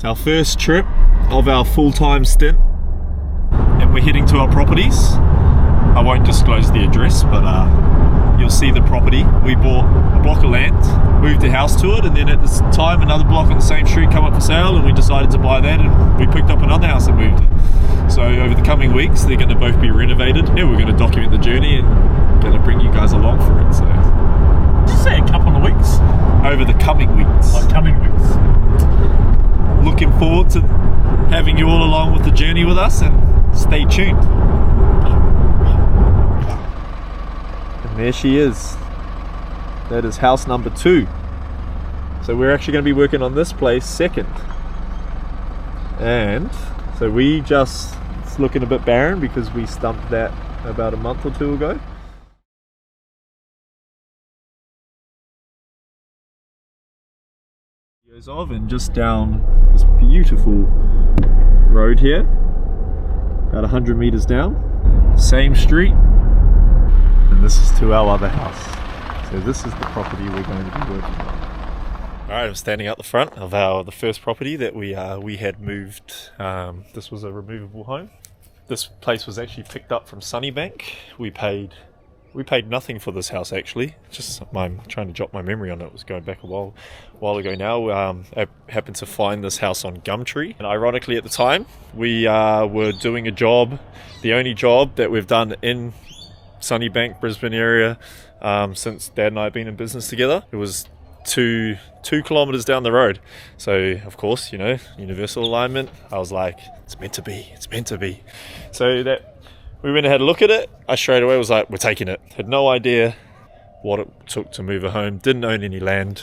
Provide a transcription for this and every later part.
Our first trip of our full-time stint, and we're heading to our properties. I won't disclose the address, but you'll see the property. We bought a block of land, moved a house to it, and then at this time another block on the same street come up for sale, and we decided to buy that, and we picked up another house and moved it. So over the coming weeks they're going to both be renovated. Yeah, we're going to document the journey and going to bring you guys along for it. So did you say a couple of weeks? Over the coming weeks. Like coming weeks. Looking forward to having you all along with the journey with us, and stay tuned. And there she is. That is house number 2. So we're actually going to be working on this place second. And so it's looking a bit barren because we stumped that about a month or 2 ago. Of and just down this beautiful road here, about 100 meters down, same street, and this is to our other house. So this is the property we're going to be working on. All right, I'm standing out the front of the first property that we had moved. This was a removable home. This place was actually picked up from Sunnybank. We paid nothing for this house, actually. I'm trying to jot my memory on it. It was going back a while ago now. I happened to find this house on Gumtree. And ironically, at the time, we were doing a job, the only job that we've done in Sunnybank, Brisbane area, since Dad and I have been in business together. It was two kilometers down the road. So, of course, universal alignment. I was like, it's meant to be. So we went and had a look at it. I straight away was like, we're taking it. Had no idea what it took to move a home. Didn't own any land.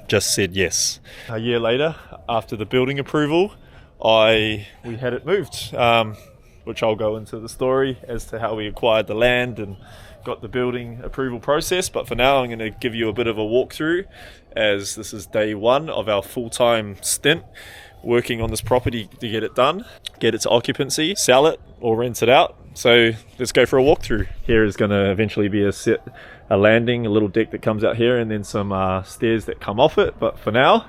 Just said yes. A year later, after the building approval, we had it moved, which I'll go into the story as to how we acquired the land and got the building approval process. But for now, I'm going to give you a bit of a walkthrough, as this is day 1 of our full-time stint working on this property to get it done, get it to occupancy, sell it or rent it out. So let's go for a walkthrough. Here is going to eventually be a landing, a little deck that comes out here, and then some stairs that come off it. But for now,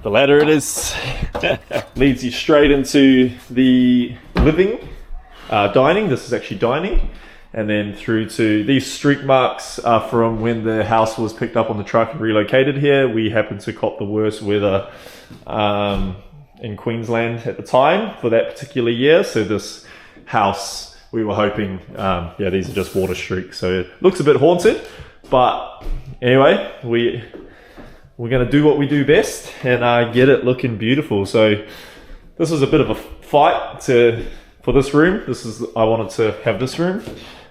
the ladder it is. Leads you straight into the living, dining. This is actually dining. And then through to these streak marks are from when the house was picked up on the truck and relocated here. We happened to cop the worst weather in Queensland at the time for that particular year. So this house, we were hoping, these are just water streaks. So it looks a bit haunted. But anyway, we're going to do what we do best and get it looking beautiful. So this was a bit of a fight for this room. I wanted to have this room.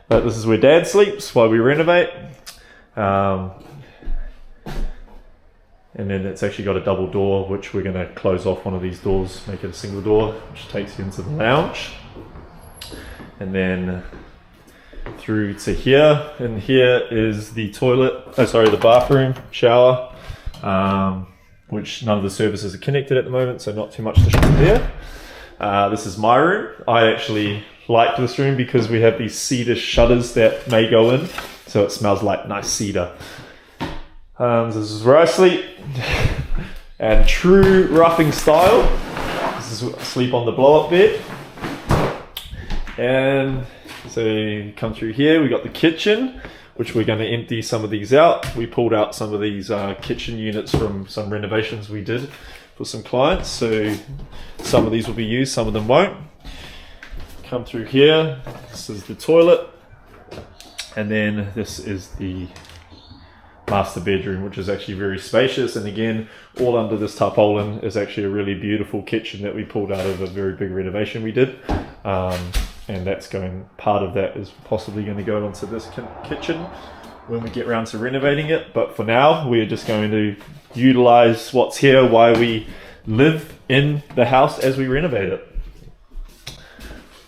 But this is where Dad sleeps while we renovate. And then it's actually got a double door, which we're going to close off one of these doors, make it a single door, which takes you into the lounge. And then through to here. And here is the the bathroom, shower, which none of the services are connected at the moment, so not too much to show there. This is my room. I actually like this room because we have these cedar shutters that may go in, so it smells like nice cedar. This is where I sleep, and true roughing style. This is sleep on the blow-up bed. And so you come through here, we got the kitchen, which we're going to empty some of these out. We pulled out some of these kitchen units from some renovations we did for some clients, so some of these will be used, some of them won't. Come through here, this is the toilet, and then this is the master bedroom, which is actually very spacious. And again, all under this tarpaulin is actually a really beautiful kitchen that we pulled out of a very big renovation we did, and part of that is possibly going to go onto this kitchen when we get around to renovating it. But for now, we're just going to utilize what's here while we live in the house as we renovate it.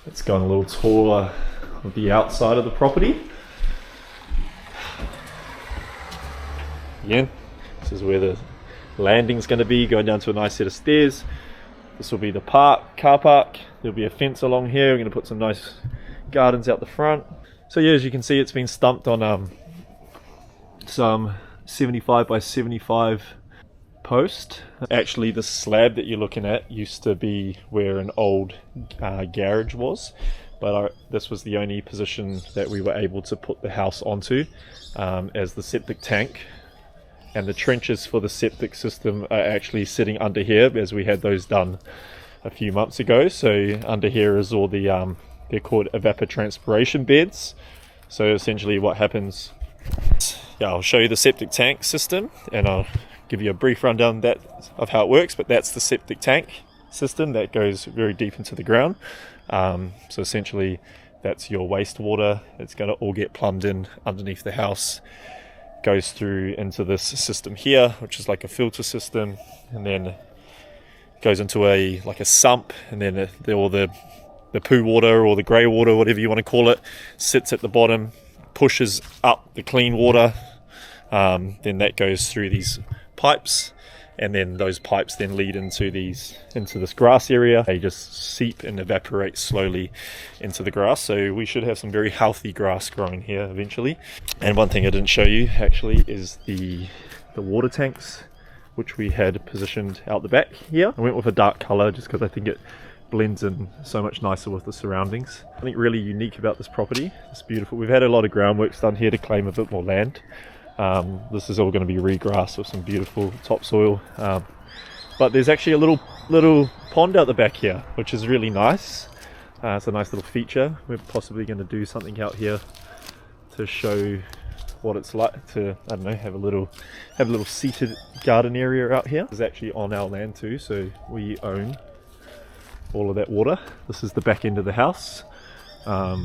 Let's go on a little tour of the outside of the property. Again, this is where the landing's going to be, going down to a nice set of stairs. This will be the car park. There'll be a fence along here. We're going to put some nice gardens out the front. So yeah, as you can see, it's been stumped on some 75 by 75 post. Actually, the slab that you're looking at used to be where an old garage was, but this was the only position that we were able to put the house onto, as the septic tank and the trenches for the septic system are actually sitting under here, as we had those done a few months ago. So under here is all the they're called evapotranspiration beds. So essentially what happens, yeah, I'll show you the septic tank system and I'll give you a brief rundown of how it works. But that's the septic tank system that goes very deep into the ground. So essentially that's your wastewater. It's going to all get plumbed in underneath the house, goes through into this system here, which is like a filter system, and then goes into a sump, and then all the poo water or the grey water, whatever you want to call it, sits at the bottom, pushes up the clean water, then that goes through these pipes, and then those pipes then lead into this grass area. They just seep and evaporate slowly into the grass, so we should have some very healthy grass growing here eventually. And one thing I didn't show you actually is the water tanks, which we had positioned out the back here. I went with a dark color just because I think it blends in so much nicer with the surroundings. I think really unique about this property, it's beautiful. We've had a lot of groundworks done here to claim a bit more land. This is all going to be regrassed with some beautiful topsoil, but there's actually a little pond out the back here, which is really nice. It's a nice little feature. We're possibly going to do something out here to show what it's like to, I don't know, have a little seated garden area out here. It's actually on our land too, so we own all of that water. This is the back end of the house, but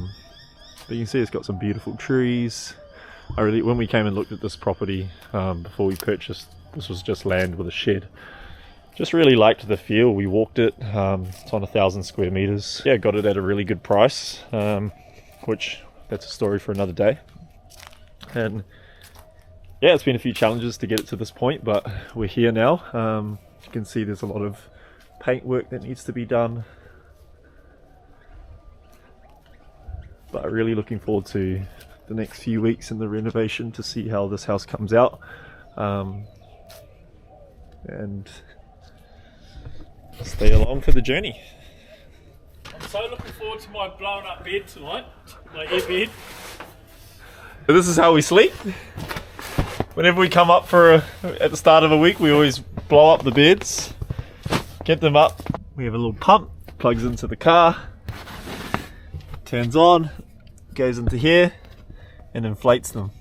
you can see it's got some beautiful trees. When we came and looked at this property before we purchased, this was just land with a shed. Just really liked the feel. We walked it. It's on 1,000 square meters. Yeah, got it at a really good price, which that's a story for another day. And yeah, it's been a few challenges to get it to this point, but we're here now. You can see there's a lot of paint work that needs to be done, but really looking forward to the next few weeks in the renovation to see how this house comes out, and stay along for the journey. I'm so looking forward to my blown up bed tonight, my air bed. So this is how we sleep. Whenever we come up at the start of a week, we always blow up the beds, get them up. We have a little pump, plugs into the car, turns on, goes into here, and inflates them.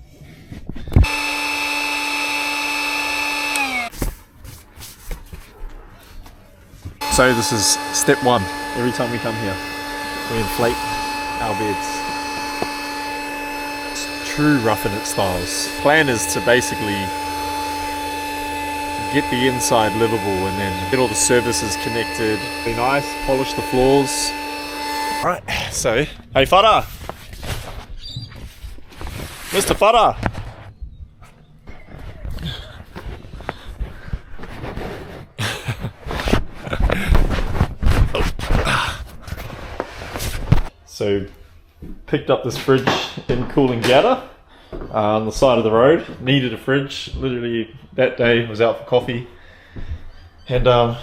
So this is step one. Every time we come here, we inflate our beds. It's true roughing it styles. Plan is to basically get the inside livable and then get all the services connected. Be nice, polish the floors. Right, so, hey Fada! Mr. Fada! So, picked up this fridge in Coolangatta on the side of the road. Needed a fridge, literally that day was out for coffee. And it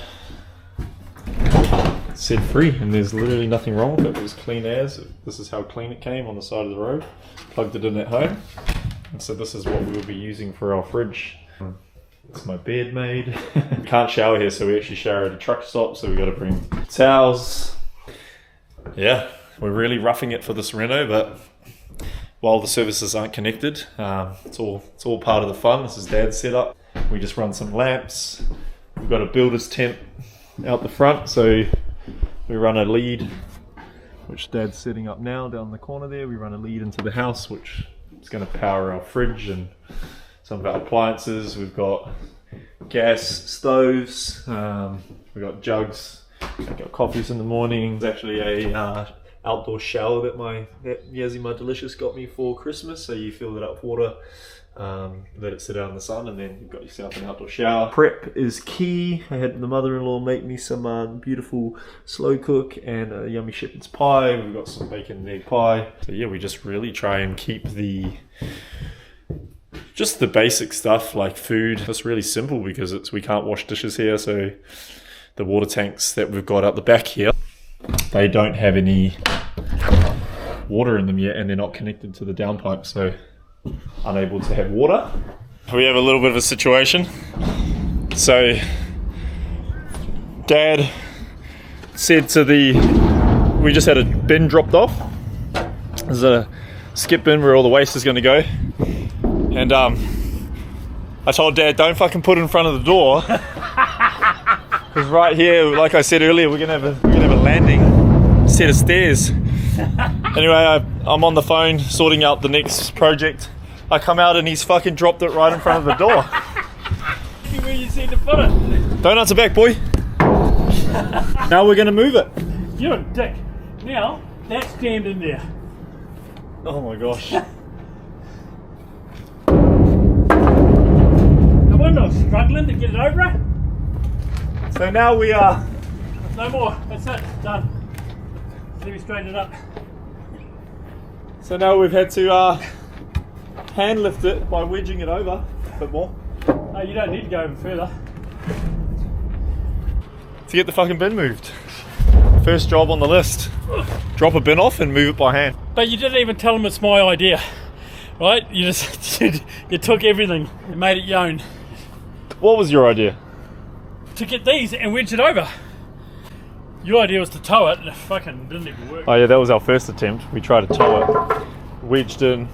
said free, and there's literally nothing wrong with it. It was clean as. This is how clean it came on the side of the road. Plugged it in at home. And so this is what we will be using for our fridge. It's my bed made. We can't shower here, so we actually shower at a truck stop, so we got to bring towels. Yeah, we're really roughing it for this reno, but while the services aren't connected, it's all part of the fun. This is Dad's setup. We just run some lamps. We've got a builder's tent out the front, so we run a lead, which Dad's setting up now down the corner there. We run a lead into the house, which is going to power our fridge and some of our appliances. We've got gas stoves, we've got jugs, I've got coffees in the morning. There's actually a outdoor shower that Yazzie, my Delicious, got me for Christmas. So you fill it up with water, let it sit out in the sun, and then you've got yourself an outdoor shower. Prep is key. I had the mother-in-law make me some beautiful slow cook and a yummy shepherd's pie. We've got some bacon and egg pie. So yeah, we just really try and keep the Just the basic stuff like food. It's really simple because we can't wash dishes here, so the water tanks that we've got up the back here, they don't have any water in them yet, and they're not connected to the downpipe, so unable to have water. We have a little bit of a situation. So Dad said we just had a bin dropped off. There's a skip bin where all the waste is going to go, and I told Dad, don't fucking put it in front of the door, because right here, like I said earlier, we're gonna have a landing set of stairs. Anyway, I'm on the phone sorting out the next project. I come out and he's fucking dropped it right in front of the door. Where you see to put it? Donuts are back, boy. Now we're gonna move it. You're a dick. Now that's jammed in there. Oh my gosh. I'm not struggling to get it over it. So now we are. No more. That's it. Done. Let me straighten it up. So now we've had to hand lift it by wedging it over a bit more. Oh, you don't need to go over further. To get the fucking bin moved. First job on the list. Drop a bin off and move it by hand. But you didn't even tell them it's my idea, right? You just you took everything and made it your own. What was your idea? To get these and wedge it over. Your idea was to tow it, and it fucking didn't even work. Oh yeah, that was our first attempt. We tried to tow it, wedged in.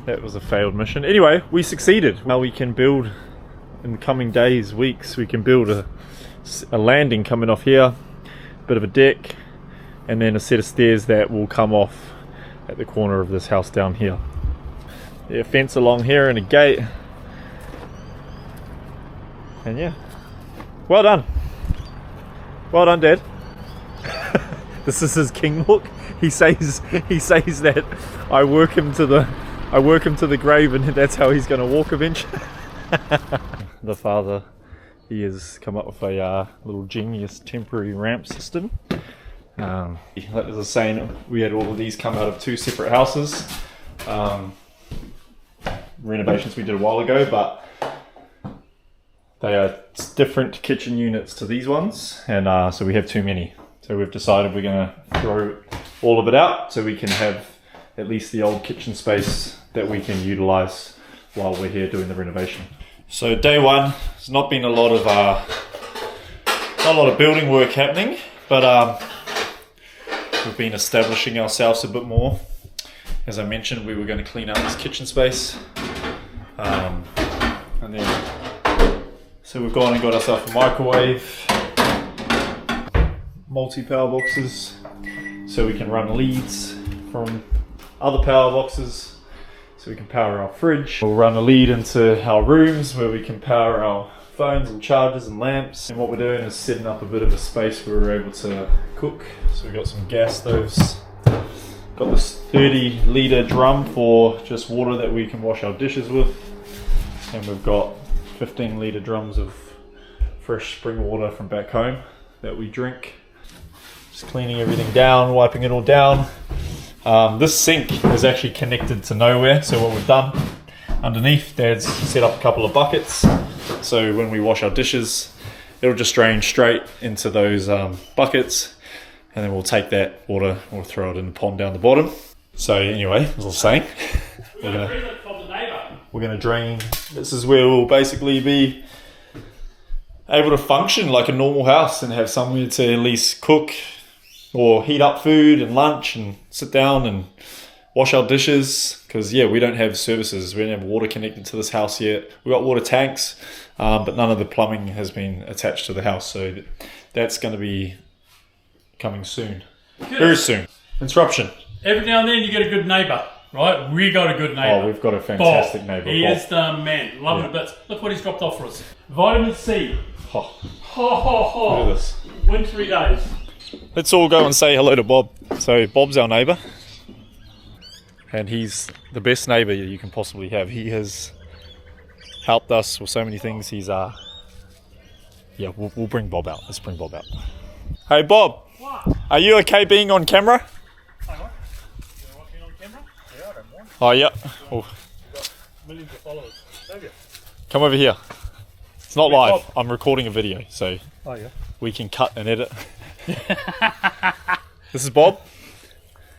That was a failed mission. Anyway, we succeeded. Now we can build, in the coming days, weeks, we can build a landing coming off here, a bit of a deck, and then a set of stairs that will come off at the corner of this house down here. Yeah, a fence along here and a gate. And yeah, well done. Well done, Dad. This is his king look. He says that I work him to the grave, and that's how he's going to walk eventually. The father, he has come up with a little genius temporary ramp system. Like I was saying, we had all of these come out of two separate houses. Renovations we did a while ago, but they are different kitchen units to these ones, and so we have too many. So we've decided we're going to throw all of it out so we can have at least the old kitchen space that we can utilize while we're here doing the renovation. So day one, there's not been a lot of building work happening, but we've been establishing ourselves a bit more. As I mentioned, we were going to clean out this kitchen space, and then so we've gone and got ourselves a microwave, multi-power boxes, so we can run leads from other power boxes, so we can power our fridge. We'll run a lead into our rooms where we can power our phones and chargers and lamps. And what we're doing is setting up a bit of a space where we're able to cook. So we've got some gas stoves. Got this 30 litre drum for just water that we can wash our dishes with. And we've got 15 litre drums of fresh spring water from back home that we drink. Just cleaning everything down, wiping it all down. This sink is actually connected to nowhere, so what we've done underneath, Dad's set up a couple of buckets, so when we wash our dishes it'll just drain straight into those buckets, and then we'll take that water, we'll throw it in the pond down the bottom. So anyway, as I was saying, we're going to drain. This is where we'll basically be able to function like a normal house and have somewhere to at least cook or heat up food and lunch and sit down and wash our dishes, because yeah, we don't have services. We don't have water connected to this house yet. We've got water tanks, but none of the plumbing has been attached to the house, so that's going to be coming soon. Good. Very soon. Interruption. Every now and then you get a good neighbour, right? We got a good neighbour. Oh, we've got a fantastic Bob. neighbour. He is the man. Love it a bit. Look what he's dropped off for us. Vitamin C. Oh, Ho, ho, ho. look at this. Wintry days. Let's all go and say hello to Bob. So Bob's our neighbour, and he's the best neighbour you can possibly have. He has helped us with so many things. He's yeah, we'll bring Bob out. Let's bring Bob out. Hey Bob, What? are you okay being on camera? Hey, what? You want me on camera? Yeah, I don't mind. Oh yeah. Oh. millions of followers. Have you? Come over here. It's not Wait, live. Bob. I'm recording a video, so Oh yeah. we can cut and edit. This is Bob.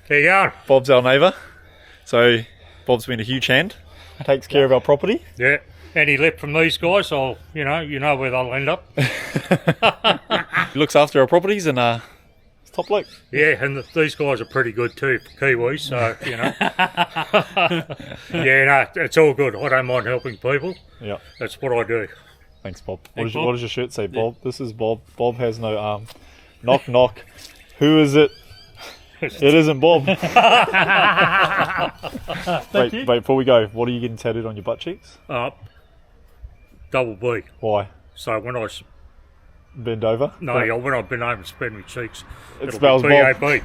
There you go. Bob's our neighbour. So Bob's been a huge hand. Takes care of our property. Yeah. Any lip from these guys, so you know where they'll end up. He looks after our properties and it's top bloke. Yeah, and these guys are pretty good too, Kiwis. So yeah, no, it's all good. I don't mind helping people. Yeah. That's what I do. Thanks, Bob. Thanks, What Bob. does your shirt say, Bob? This is Bob. Bob has no arm. Knock, knock. Who is it? It isn't Bob. Wait, before we go, what are you getting tattooed on your butt cheeks? Double B. Why? So when I Bend over? when I've been home and spread my cheeks, It it'll spells be Bob. B-A-B.